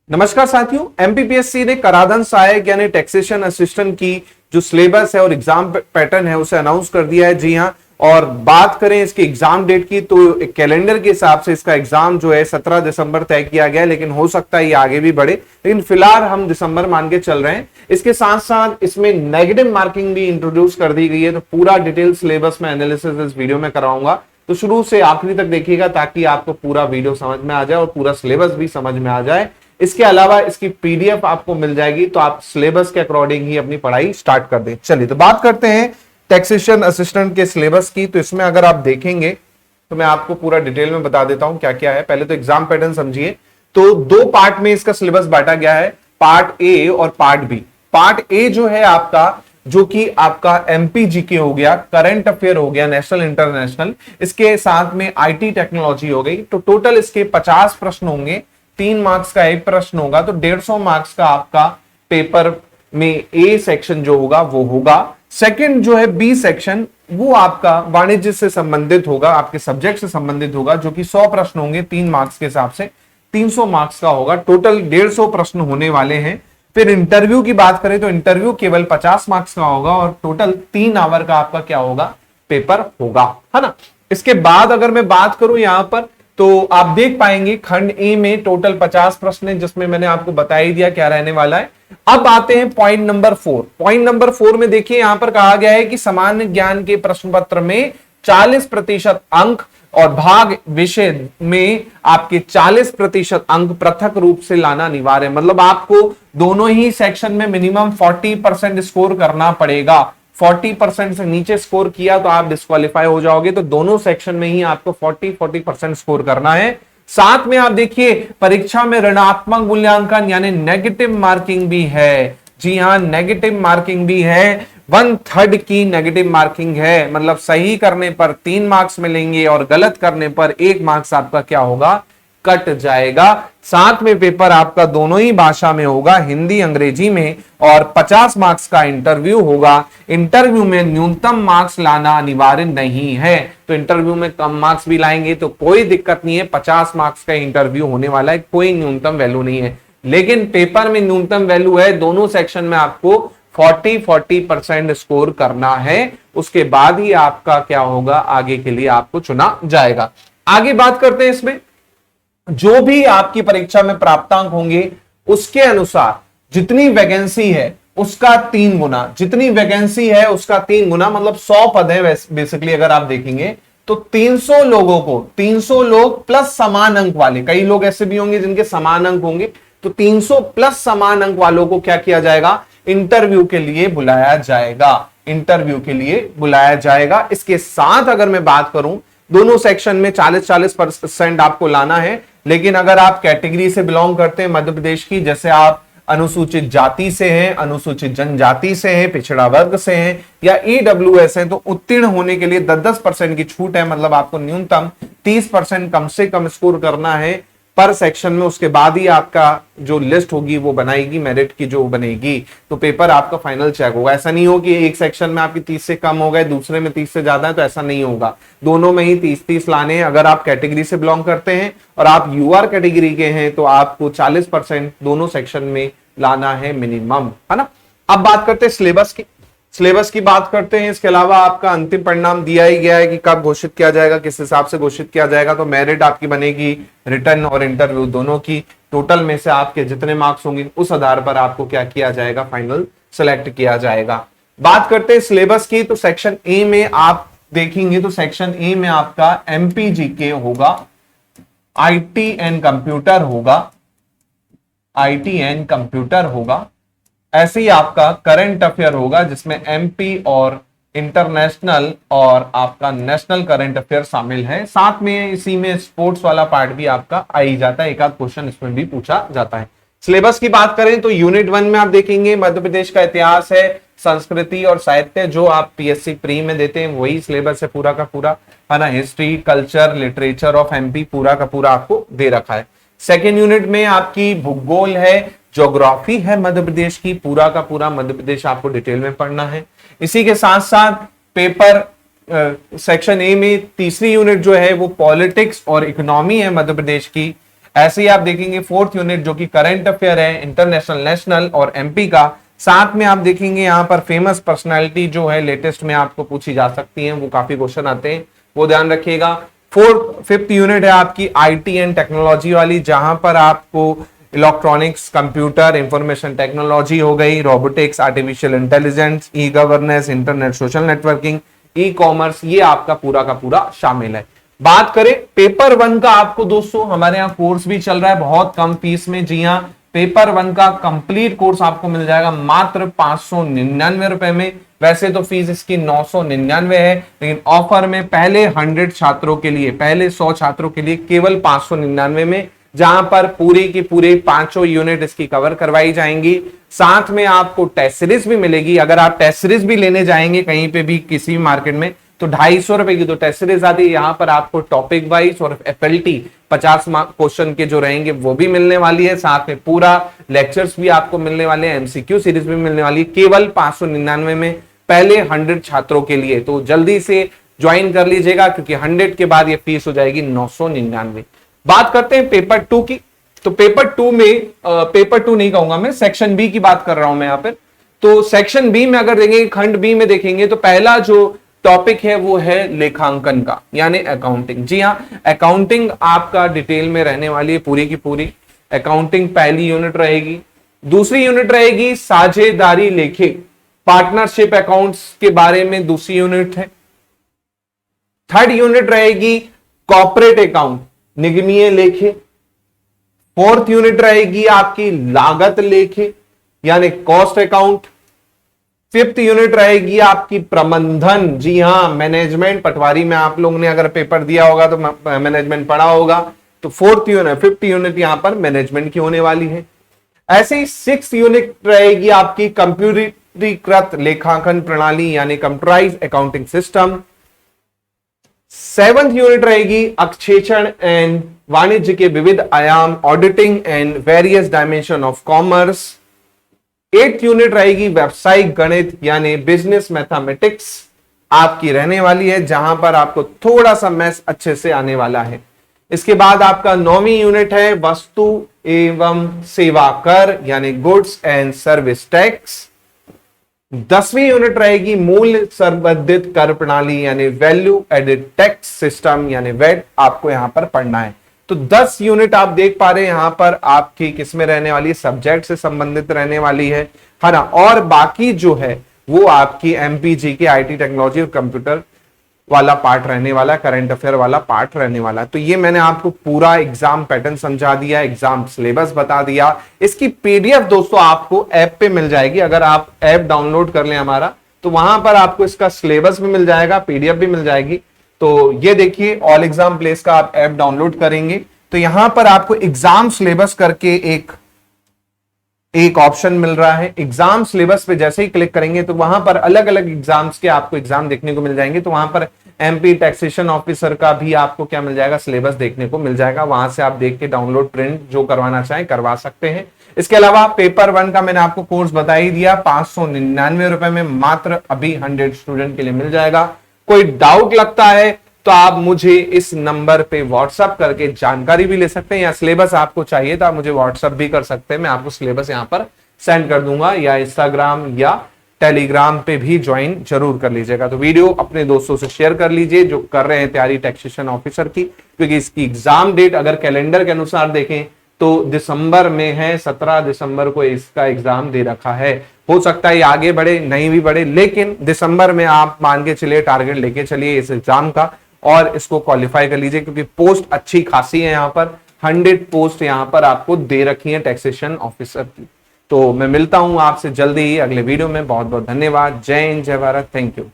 नमस्कार साथियों, एमपीपीएससी ने कराधान सहायक यानी टैक्सेशन असिस्टेंट की जो सिलेबस है और एग्जाम पैटर्न है उसे अनाउंस कर दिया है। जी हां, और बात करें इसके एग्जाम डेट की तो कैलेंडर के हिसाब से इसका एग्जाम जो है 17 दिसंबर तय किया गया है, लेकिन हो सकता है ये आगे भी बढ़े, लेकिन फिलहाल हम दिसंबर मान के चल रहे हैं। इसके साथ साथ इसमें नेगेटिव मार्किंग भी इंट्रोड्यूस कर दी गई है, तो पूरा डिटेल सिलेबस में एनालिसिस इस वीडियो में कराऊंगा, तो शुरू से आखिरी तक देखिएगा ताकि आपको पूरा वीडियो समझ में आ जाए और पूरा सिलेबस भी समझ में आ जाए। इसके अलावा इसकी पीडीएफ आपको मिल जाएगी, तो आप सिलेबस के अकॉर्डिंग ही अपनी पढ़ाई स्टार्ट कर दें। चलिए तो बात करते हैं टैक्सेशन असिस्टेंट के सिलेबस की। तो इसमें अगर आप देखेंगे तो मैं आपको पूरा डिटेल में बता देता हूं क्या क्या है। पहले तो एग्जाम पैटर्न समझिए। तो दो पार्ट में इसका सिलेबस बांटा गया है, पार्ट ए और पार्ट बी। पार्ट ए जो है आपका, जो कि आपका एमपीजीके हो गया, करंट अफेयर हो गया, नेशनल इंटरनेशनल, इसके साथ में आईटी टेक्नोलॉजी हो गई। तो टोटल इसके 50 प्रश्न होंगे, 3 मार्क्स का एक प्रश्न होगा, तो 150 मार्क्स का आपका पेपर में ए सेक्शन जो होगा वो होगा। सेकंड जो है बी सेक्शन, वो आपका वाणिज्य से संबंधित होगा, आपके सब्जेक्ट से संबंधित होगा, जो कि 100 प्रश्न होंगे 3 मार्क्स के हिसाब से, 300 मार्क्स का होगा। टोटल 150 प्रश्न होने वाले हैं। फिर इंटरव्यू की बात करें तो इंटरव्यू केवल 50 मार्क्स का होगा और टोटल 3 आवर का आपका क्या होगा, पेपर होगा, है ना। इसके बाद अगर मैं बात करूं यहां पर, तो आप देख पाएंगे खंड ए में टोटल 50 प्रश्न है, जिसमें मैंने आपको बता ही दिया क्या रहने वाला है। अब आते हैं पॉइंट नंबर 4। पॉइंट नंबर 4 में देखिए यहां पर कहा गया है कि सामान्य ज्ञान के प्रश्न पत्र में 40% अंक और भाग विषय में आपके 40% अंक पृथक रूप से लाना अनिवार्य है। मतलब आपको दोनों ही सेक्शन में मिनिमम 40% स्कोर करना पड़ेगा। 40% से नीचे स्कोर किया तो आप डिस्क्वालीफाई हो जाओगे, तो दोनों सेक्शन में ही आपको 40% स्कोर करना है। साथ में आप देखिए परीक्षा में ऋणात्मक मूल्यांकन यानी नेगेटिव मार्किंग भी है। जी हां, नेगेटिव मार्किंग भी है, 1/3 की नेगेटिव मार्किंग है। मतलब सही करने पर 3 मार्क्स मिलेंगे और गलत करने पर 1 मार्क्स आपका क्या होगा, कट जाएगा। साथ में पेपर आपका दोनों ही भाषा में होगा, हिंदी अंग्रेजी में, और 50 मार्क्स का इंटरव्यू होगा। इंटरव्यू में न्यूनतम मार्क्स लाना अनिवार्य नहीं है, तो इंटरव्यू में कम मार्क्स भी लाएंगे तो कोई दिक्कत नहीं है। 50 मार्क्स का इंटरव्यू होने वाला है, कोई न्यूनतम वैल्यू नहीं है, लेकिन पेपर में न्यूनतम वैल्यू है। दोनों सेक्शन में आपको 40% स्कोर करना है, उसके बाद ही आपका क्या होगा, आगे के लिए आपको चुना जाएगा। आगे बात करते हैं, इसमें जो भी आपकी परीक्षा में प्राप्तांक होंगे उसके अनुसार जितनी वैकेंसी है उसका 3 गुना, जितनी वैकेंसी है उसका 3 गुना, मतलब 100 पद है बेसिकली। अगर आप देखेंगे तो 300 लोगों को, 300 लोग प्लस समान अंक वाले, कई लोग ऐसे भी होंगे जिनके समान अंक होंगे, तो 300 प्लस समान अंक वालों को क्या किया जाएगा, इंटरव्यू के लिए बुलाया जाएगा। इंटरव्यू के लिए बुलाया जाएगा। इसके साथ अगर मैं बात करूं, दोनों सेक्शन में 40% आपको लाना है, लेकिन अगर आप कैटेगरी से बिलोंग करते हैं मध्य प्रदेश की, जैसे आप अनुसूचित जाति से हैं, अनुसूचित जनजाति से हैं, पिछड़ा वर्ग से हैं या ईडब्ल्यूएस हैं, तो उत्तीर्ण होने के लिए 10% की छूट है। मतलब आपको न्यूनतम 30% कम से कम स्कोर करना है पर सेक्शन में, उसके बाद ही आपका जो लिस्ट होगी वो बनाएगी, मेरिट की जो बनेगी, तो पेपर आपका फाइनल चेक होगा। ऐसा नहीं हो कि एक सेक्शन में आपकी 30 से कम हो गए, दूसरे में 30 से ज्यादा है, तो ऐसा नहीं होगा। दोनों में ही 30-30 लाने हैं। अगर आप कैटेगरी से बिलोंग करते हैं और आप यूआर कैटेगरी के हैं तो आपको 40% दोनों सेक्शन में लाना है मिनिमम, है ना। अब बात करते हैं सिलेबस की। सिलेबस की बात करते हैं। इसके अलावा आपका अंतिम परिणाम दिया ही गया है कि कब घोषित किया जाएगा, किस हिसाब से घोषित किया जाएगा। तो मेरिट आपकी बनेगी रिटर्न और इंटरव्यू दोनों की, टोटल में से आपके जितने मार्क्स होंगे उस आधार पर आपको क्या किया जाएगा, फाइनल सेलेक्ट किया जाएगा। बात करते हैं सिलेबस की। तो सेक्शन ए में आप देखेंगे तो सेक्शन ए में आपका एमपीजीके होगा, आईटी एंड कंप्यूटर होगा, आईटी एंड कंप्यूटर होगा। ऐसे ही आपका करंट अफेयर होगा, जिसमें एमपी और इंटरनेशनल और आपका नेशनल करंट अफेयर शामिल है। साथ में इसी में स्पोर्ट्स वाला पार्ट भी आपका आ ही जाता है, एक आध क्वेश्चन इसमें भी पूछा जाता है। सिलेबस की बात करें तो यूनिट 1 में आप देखेंगे मध्य प्रदेश का इतिहास है, संस्कृति और साहित्य, जो आप पीएससी प्री में देते हैं वही सिलेबस है पूरा का पूरा, है ना। History, culture, literature of MP पूरा का पूरा आपको दे रखा है। सेकेंड यूनिट में आपकी भूगोल है, ज्योग्राफी है मध्य प्रदेश की, पूरा का पूरा मध्य प्रदेश आपको डिटेल में पढ़ना है। इसी के साथ साथ पेपर सेक्शन ए में तीसरी यूनिट जो है वो पॉलिटिक्स और इकोनॉमी है मध्य प्रदेश की। ऐसे ही आप देखेंगे फोर्थ यूनिट जो कि करंट अफेयर है, इंटरनेशनल, नेशनल और एमपी का। साथ में आप देखेंगे यहाँ पर फेमस पर्सनालिटी जो है लेटेस्ट में आपको पूछी जा सकती है, वो काफी क्वेश्चन आते हैं, वो ध्यान रखिएगा। फिफ्थ यूनिट है आपकी आईटी एंड टेक्नोलॉजी वाली, जहां पर आपको इलेक्ट्रॉनिक्स, कंप्यूटर, इंफॉर्मेशन टेक्नोलॉजी हो गई, robotics, artificial intelligence, e governance, internet, social networking, e commerce, ये आपका पूरा का पूरा शामिल है। बात करें पेपर 1 का, आपको दोस्तों हमारे यहाँ कोर्स भी चल रहा है बहुत कम फीस में। जी हाँ, पेपर 1 का कंप्लीट कोर्स आपको मिल जाएगा मात्र 599 रुपए में। वैसे तो फीस इसकी 999 है, लेकिन ऑफर में पहले 100 छात्रों के लिए, पहले 100 छात्रों के लिए केवल 599 में, जहां पर पूरी की पूरी 5 यूनिट इसकी कवर करवाई जाएंगी। साथ में आपको टेस्ट सीरीज भी मिलेगी। अगर आप टेस्ट सीरीज भी लेने जाएंगे कहीं पे भी किसी भी मार्केट में तो 250 रुपए की तो टेस्ट सीरीज आती है। यहाँ पर आपको टॉपिक वाइज और एफएलटी 50 मार्क क्वेश्चन के जो रहेंगे वो भी मिलने वाली है। साथ में पूरा लेक्चर्स भी आपको मिलने वाले हैं, एमसीक्यू सीरीज भी मिलने वाली है, केवल 599 में पहले 100 छात्रों के लिए। तो जल्दी से ज्वाइन कर लीजिएगा, क्योंकि 100 के बाद ये फीस हो जाएगी 999। बात करते हैं पेपर 2 की। तो पेपर 2 में पेपर 2 नहीं कहूंगा मैं, सेक्शन बी की बात कर रहा हूं मैं यहाँ पर। तो सेक्शन बी में अगर देखेंगे, खंड बी में देखेंगे, तो पहला जो टॉपिक है वो है लेखांकन का, यानी अकाउंटिंग। जी हाँ, अकाउंटिंग आपका डिटेल में रहने वाली है पूरी की पूरी। अकाउंटिंग पहली यूनिट रहेगी। दूसरी यूनिट रहेगी साझेदारी लेखे, पार्टनरशिप अकाउंट्स के बारे में दूसरी यूनिट है। थर्ड यूनिट रहेगी कॉर्पोरेट अकाउंट, निगमीय लेखे। फोर्थ यूनिट रहेगी आपकी लागत लेखे, यानी कॉस्ट अकाउंट। फिफ्थ यूनिट रहेगी आपकी प्रबंधन, जी हां मैनेजमेंट। पटवारी में आप लोगों ने अगर पेपर दिया होगा तो मैनेजमेंट पढ़ा होगा, तो फिफ्थ यूनिट यहां पर मैनेजमेंट की होने वाली है। ऐसे ही सिक्स्थ यूनिट रहेगी आपकी कंप्यूटरीकृत लेखांकन प्रणाली, यानी computerise accounting system. Seventh unit रहेगी अक्षेचण एंड वाणिज्य के विविध आयाम, auditing and various dimension of commerce. Eighth unit रहेगी व्यवसायिक गणित, यानी बिजनेस मैथमेटिक्स आपकी रहने वाली है, जहां पर आपको थोड़ा सा मैथ्स अच्छे से आने वाला है। इसके बाद आपका 9वीं यूनिट है वस्तु एवं सेवा कर, यानी गुड्स एंड सर्विस टैक्स। 10वीं यूनिट रहेगी मूल्य संवर्धित कर प्रणाली, यानी वैल्यू एडेड टैक्स सिस्टम, यानी वैट आपको यहां पर पढ़ना है। तो 10 यूनिट आप देख पा रहे हैं यहां पर आपकी किसमें रहने वाली है, सब्जेक्ट से संबंधित रहने वाली है ना। और बाकी जो है वो आपकी एमपीजी की आईटी टेक्नोलॉजी और कंप्यूटर वाला पार्ट रहने वाला, करंट अफेयर वाला पार्ट रहने वाला। तो ये मैंने आपको पूरा एग्जाम पैटर्न समझा दिया, एग्जाम सिलेबस बता दिया। इसकी पीडीएफ दोस्तों आपको ऐप पे मिल जाएगी। अगर आप ऐप डाउनलोड कर लें हमारा, तो वहां पर आपको इसका सिलेबस भी मिल जाएगा, पीडीएफ भी मिल जाएगी। तो ये देखिए, ऑल एग्जाम प्लेस का आप ऐप डाउनलोड करेंगे तो यहां पर आपको एग्जाम सिलेबस करके एक ऑप्शन मिल रहा है। एग्जाम सिलेबस पे जैसे ही क्लिक करेंगे तो वहां पर अलग अलग एग्जाम्स के आपको एग्जाम देखने को मिल जाएंगे। तो वहां पर एमपी टैक्सेशन ऑफिसर का भी आपको क्या मिल जाएगा, सिलेबस देखने को मिल जाएगा। वहां से आप देख के डाउनलोड प्रिंट जो करवाना चाहें करवा सकते हैं। इसके अलावा पेपर 1 का मैंने आपको कोर्स बता ही दिया, 599 रुपए में मात्र अभी 100 स्टूडेंट के लिए मिल जाएगा। कोई डाउट लगता है तो आप मुझे इस नंबर पे व्हाट्सएप करके जानकारी भी ले सकते हैं, या सिलेबस आपको चाहिए तो आप मुझे व्हाट्सएप भी कर सकते हैं। मैं आपको सिलेबस यहां पर सेंड कर दूंगा, या इंस्टाग्राम या टेलीग्राम पे भी ज्वाइन जरूर कर लीजिएगा। तो वीडियो अपने दोस्तों से शेयर कर लीजिए जो कर रहे हैं तैयारी टैक्सेशन ऑफिसर की, क्योंकि इसकी एग्जाम डेट अगर कैलेंडर के अनुसार देखें तो दिसंबर में है, 17 दिसंबर को इसका एग्जाम दे रखा है। हो सकता है ये आगे बढ़े, नहीं भी बढ़े, लेकिन दिसंबर में आप मान के चलिए, टारगेट लेके चलिए इस एग्जाम का, और इसको क्वालिफाई कर लीजिए, क्योंकि पोस्ट अच्छी खासी है। यहाँ पर 100 पोस्ट यहाँ पर आपको दे रखी है टैक्सेशन ऑफिसर की। तो मैं मिलता हूं आपसे जल्दी ही अगले वीडियो में। बहुत बहुत धन्यवाद। जय हिंद, जय भारत, थैंक यू।